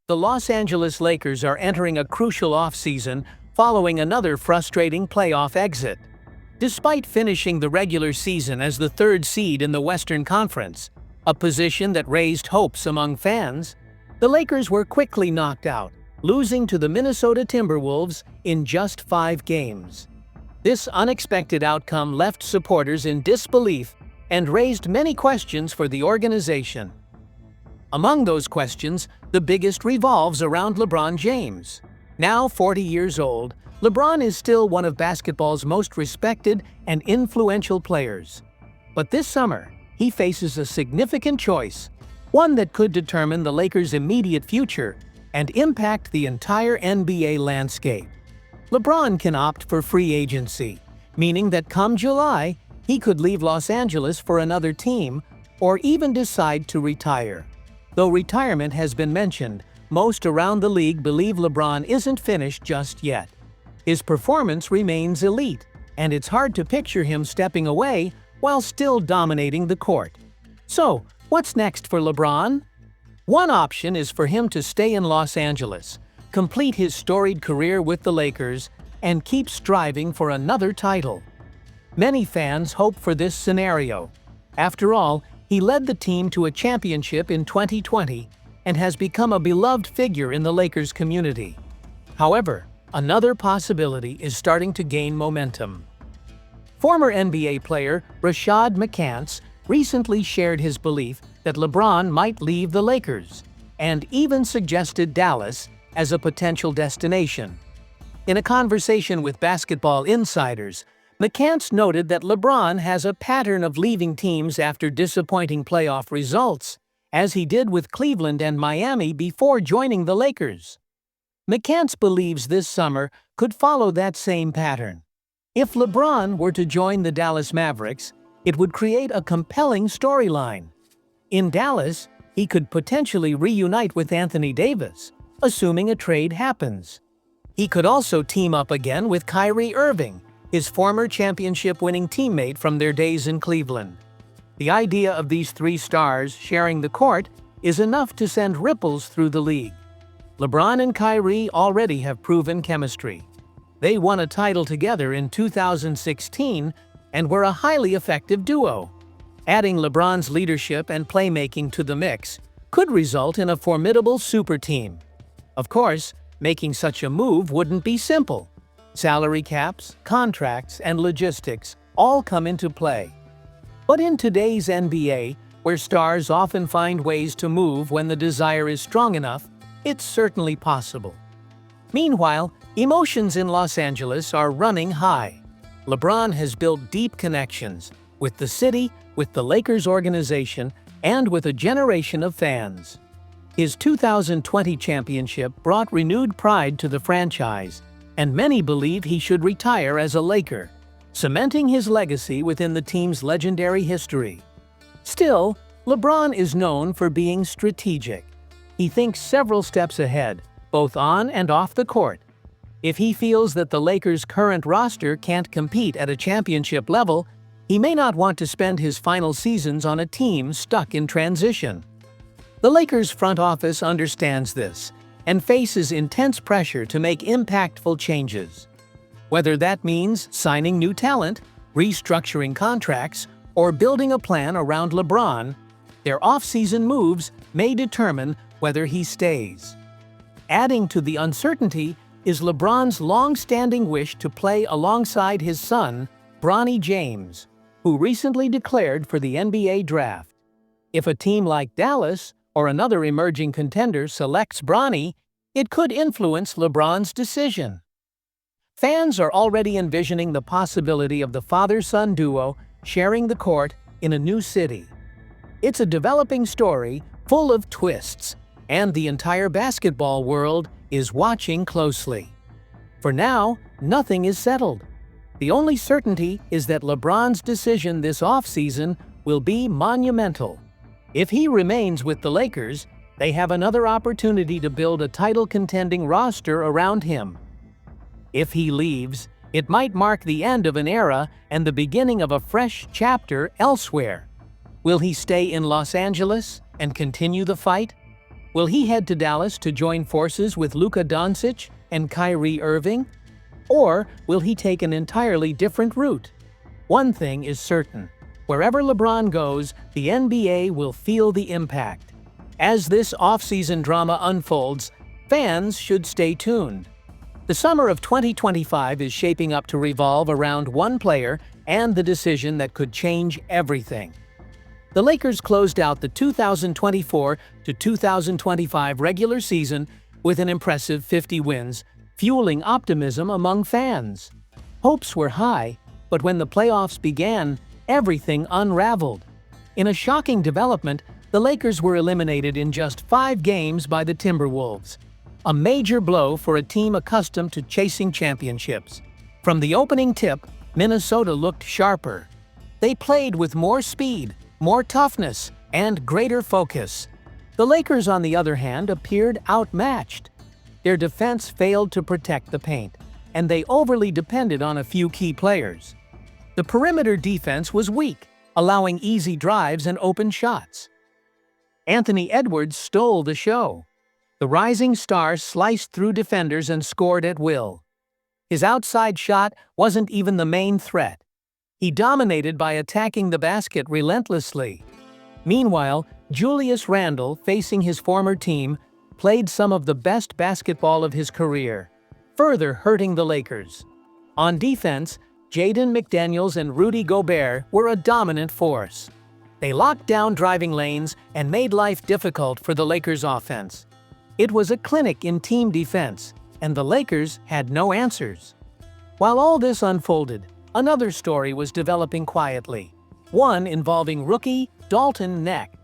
The Los Angeles Lakers are entering a crucial offseason following another frustrating playoff exit. Despite finishing the regular season as the third seed in the Western Conference, a position that raised hopes among fans, the Lakers were quickly knocked out, losing to the Minnesota Timberwolves in just 5 games. This unexpected outcome left supporters in disbelief and raised many questions for the organization. Among those questions, the biggest revolves around LeBron James. Now 40 years old, LeBron is still one of basketball's most respected and influential players. But this summer, he faces a significant choice, one that could determine the Lakers' immediate future and impact the entire NBA landscape. LeBron can opt for free agency, meaning that come July, he could leave Los Angeles for another team or even decide to retire. Though retirement has been mentioned, most around the league believe LeBron isn't finished just yet. His performance remains elite, and it's hard to picture him stepping away while still dominating the court. So, what's next for LeBron? One option is for him to stay in Los Angeles, complete his storied career with the Lakers, and keep striving for another title. Many fans hope for this scenario. After all, he led the team to a championship in 2020 and has become a beloved figure in the Lakers community. However, another possibility is starting to gain momentum. Former NBA player Rashad McCants recently shared his belief that LeBron might leave the Lakers, and even suggested Dallas as a potential destination. In a conversation with Basketball Insiders, McCants noted that LeBron has a pattern of leaving teams after disappointing playoff results, as he did with Cleveland and Miami before joining the Lakers. McCants believes this summer could follow that same pattern. If LeBron were to join the Dallas Mavericks, it would create a compelling storyline. In Dallas, he could potentially reunite with Anthony Davis, assuming a trade happens. He could also team up again with Kyrie Irving, his former championship-winning teammate from their days in Cleveland. The idea of these 3 stars sharing the court is enough to send ripples through the league. LeBron and Kyrie already have proven chemistry. They won a title together in 2016 and were a highly effective duo. Adding LeBron's leadership and playmaking to the mix could result in a formidable super team. Of course, making such a move wouldn't be simple. Salary caps, contracts, and logistics all come into play. But in today's NBA, where stars often find ways to move when the desire is strong enough, it's certainly possible. Meanwhile, emotions in Los Angeles are running high. LeBron has built deep connections with the city, with the Lakers organization, and with a generation of fans. His 2020 championship brought renewed pride to the franchise, and many believe he should retire as a Laker, cementing his legacy within the team's legendary history. Still, LeBron is known for being strategic. He thinks several steps ahead, both on and off the court. If he feels that the Lakers' current roster can't compete at a championship level, he may not want to spend his final seasons on a team stuck in transition. The Lakers' front office understands this and faces intense pressure to make impactful changes. Whether that means signing new talent, restructuring contracts, or building a plan around LeBron, their off-season moves may determine whether he stays. Adding to the uncertainty is LeBron's long-standing wish to play alongside his son, Bronny James, who recently declared for the NBA draft. If a team like Dallas or another emerging contender selects Bronny, it could influence LeBron's decision. Fans are already envisioning the possibility of the father-son duo sharing the court in a new city. It's a developing story full of twists, and the entire basketball world is watching closely. For now, nothing is settled. The only certainty is that LeBron's decision this offseason will be monumental. If he remains with the Lakers, they have another opportunity to build a title-contending roster around him. If he leaves, it might mark the end of an era and the beginning of a fresh chapter elsewhere. Will he stay in Los Angeles and continue the fight? Will he head to Dallas to join forces with Luka Doncic and Kyrie Irving? Or will he take an entirely different route? One thing is certain. Wherever LeBron goes, the NBA will feel the impact. As this offseason drama unfolds, fans should stay tuned. The summer of 2025 is shaping up to revolve around one player and the decision that could change everything. The Lakers closed out the 2024 to 2025 regular season with an impressive 50 wins, fueling optimism among fans. Hopes were high, but when the playoffs began, everything unraveled. In a shocking development, the Lakers were eliminated in just 5 games by the Timberwolves. A major blow for a team accustomed to chasing championships. From the opening tip, Minnesota looked sharper. They played with more speed, more toughness, and greater focus. The Lakers, on the other hand, appeared outmatched. Their defense failed to protect the paint, and they overly depended on a few key players. The perimeter defense was weak, allowing easy drives and open shots. Anthony Edwards stole the show. The rising star sliced through defenders and scored at will. His outside shot wasn't even the main threat. He dominated by attacking the basket relentlessly. Meanwhile, Julius Randle, facing his former team, played some of the best basketball of his career, further hurting the Lakers. On defense, Jaden McDaniels and Rudy Gobert were a dominant force. They locked down driving lanes and made life difficult for the Lakers' offense. It was a clinic in team defense, and the Lakers had no answers. While all this unfolded, another story was developing quietly, one involving rookie Dalton Knecht.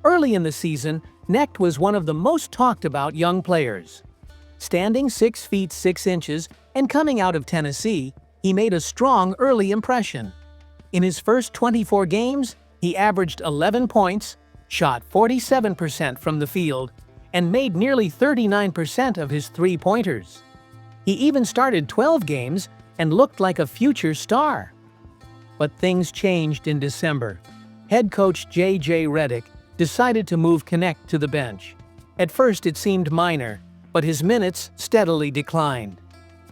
Early in the season, Knecht was one of the most talked about young players. Standing 6 feet 6 inches and coming out of Tennessee, he made a strong early impression. In his first 24 games, he averaged 11 points, shot 47% from the field, and made nearly 39% of his three-pointers. He even started 12 games and looked like a future star. But things changed in December. Head coach J.J. Redick decided to move Knecht to the bench. At first it seemed minor, but his minutes steadily declined.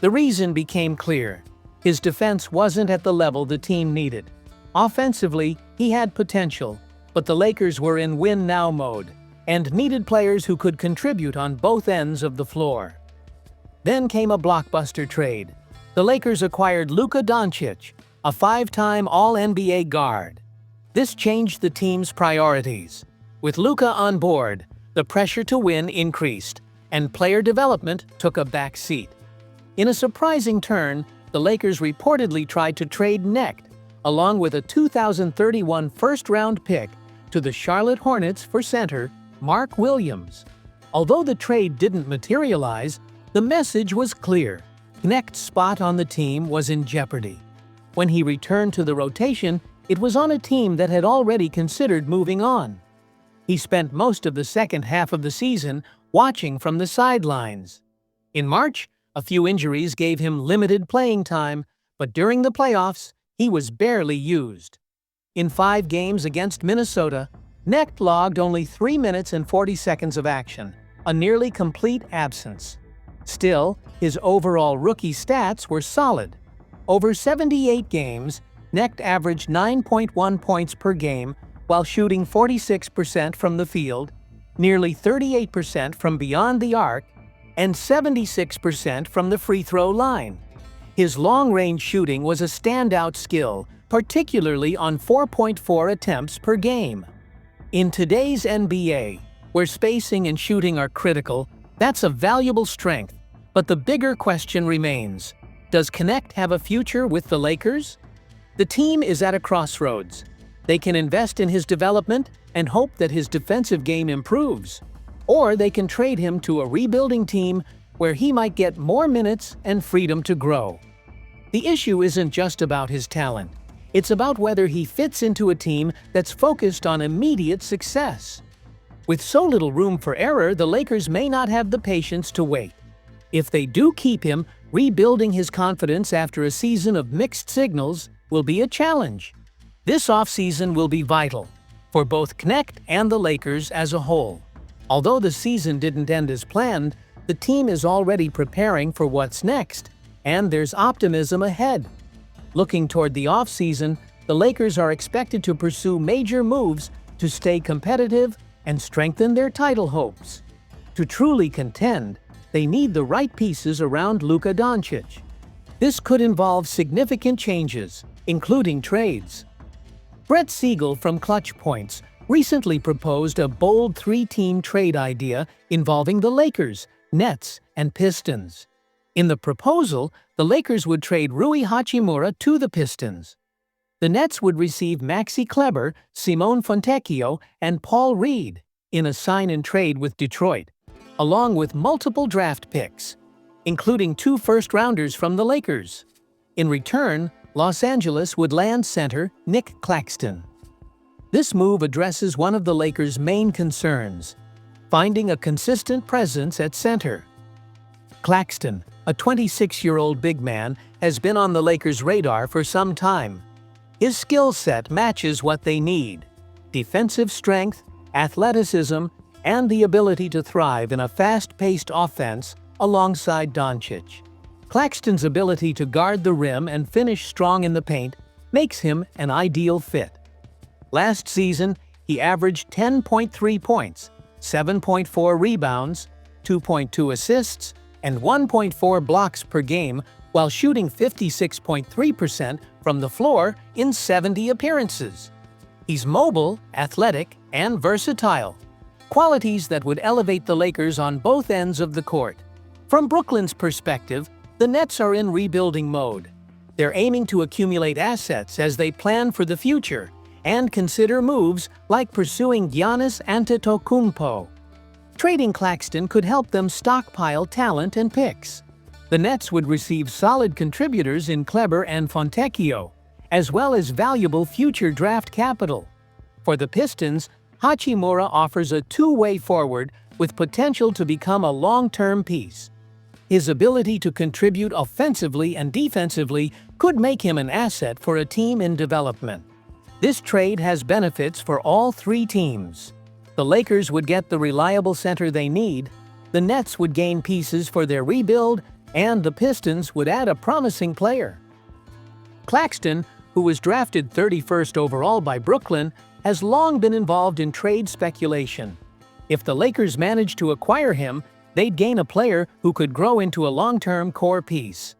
The reason became clear. His defense wasn't at the level the team needed. Offensively, he had potential, but the Lakers were in win-now mode and needed players who could contribute on both ends of the floor. Then came a blockbuster trade. The Lakers acquired Luka Doncic, a 5-time All-NBA guard. This changed the team's priorities. With Luka on board, the pressure to win increased, and player development took a back seat. In a surprising turn, the Lakers reportedly tried to trade Knecht, along with a 2031 first-round pick, to the Charlotte Hornets for center Mark Williams. Although the trade didn't materialize, the message was clear. Knecht's spot on the team was in jeopardy. When he returned to the rotation, it was on a team that had already considered moving on. He spent most of the second half of the season watching from the sidelines. In March, a few injuries gave him limited playing time, but during the playoffs, he was barely used. In 5 games against Minnesota, Knecht logged only 3 minutes and 40 seconds of action, a nearly complete absence. Still, his overall rookie stats were solid. Over 78 games, Knecht averaged 9.1 points per game while shooting 46% from the field, nearly 38% from beyond the arc, and 76% from the free throw line. His long-range shooting was a standout skill, particularly on 4.4 attempts per game. In today's NBA, where spacing and shooting are critical, that's a valuable strength. But the bigger question remains, does Knecht have a future with the Lakers? The team is at a crossroads. They can invest in his development and hope that his defensive game improves. Or they can trade him to a rebuilding team where he might get more minutes and freedom to grow. The issue isn't just about his talent. It's about whether he fits into a team that's focused on immediate success. With so little room for error, the Lakers may not have the patience to wait. If they do keep him, rebuilding his confidence after a season of mixed signals will be a challenge. This offseason will be vital. for both Knecht and the Lakers as a whole. Although the season didn't end as planned, the team is already preparing for what's next, and there's optimism ahead. Looking toward the offseason, the Lakers are expected to pursue major moves to stay competitive and strengthen their title hopes. To truly contend, they need the right pieces around Luka Doncic. This could involve significant changes, including trades. Brett Siegel from Clutch Points recently proposed a bold three-team trade idea involving the Lakers, Nets, and Pistons. In the proposal, the Lakers would trade Rui Hachimura to the Pistons. The Nets would receive Maxi Kleber, Simone Fontecchio, and Paul Reed in a sign-and-trade with Detroit, along with multiple draft picks, including 2 first-rounders from the Lakers. In return, Los Angeles would land center Nic Claxton. This move addresses one of the Lakers' main concerns: finding a consistent presence at center. Claxton, a 26-year-old big man, has been on the Lakers' radar for some time. His skill set matches what they need: defensive strength, athleticism, and the ability to thrive in a fast-paced offense alongside Doncic. Claxton's ability to guard the rim and finish strong in the paint makes him an ideal fit. Last season, he averaged 10.3 points, 7.4 rebounds, 2.2 assists, and 1.4 blocks per game while shooting 56.3% from the floor in 70 appearances. He's mobile, athletic, and versatile, qualities that would elevate the Lakers on both ends of the court. From Brooklyn's perspective, the Nets are in rebuilding mode. They're aiming to accumulate assets as they plan for the future and consider moves like pursuing Giannis Antetokounmpo. Trading Claxton could help them stockpile talent and picks. The Nets would receive solid contributors in Kleber and Fontecchio, as well as valuable future draft capital. For the Pistons, Hachimura offers a two-way forward with potential to become a long-term piece. His ability to contribute offensively and defensively could make him an asset for a team in development. This trade has benefits for all 3 teams. The Lakers would get the reliable center they need, the Nets would gain pieces for their rebuild, and the Pistons would add a promising player. Claxton, who was drafted 31st overall by Brooklyn, has long been involved in trade speculation. If the Lakers managed to acquire him, they'd gain a player who could grow into a long-term core piece.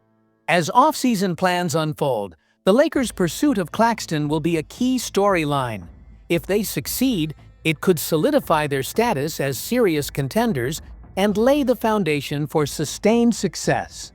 As off-season plans unfold, the Lakers' pursuit of Claxton will be a key storyline. If they succeed, it could solidify their status as serious contenders and lay the foundation for sustained success.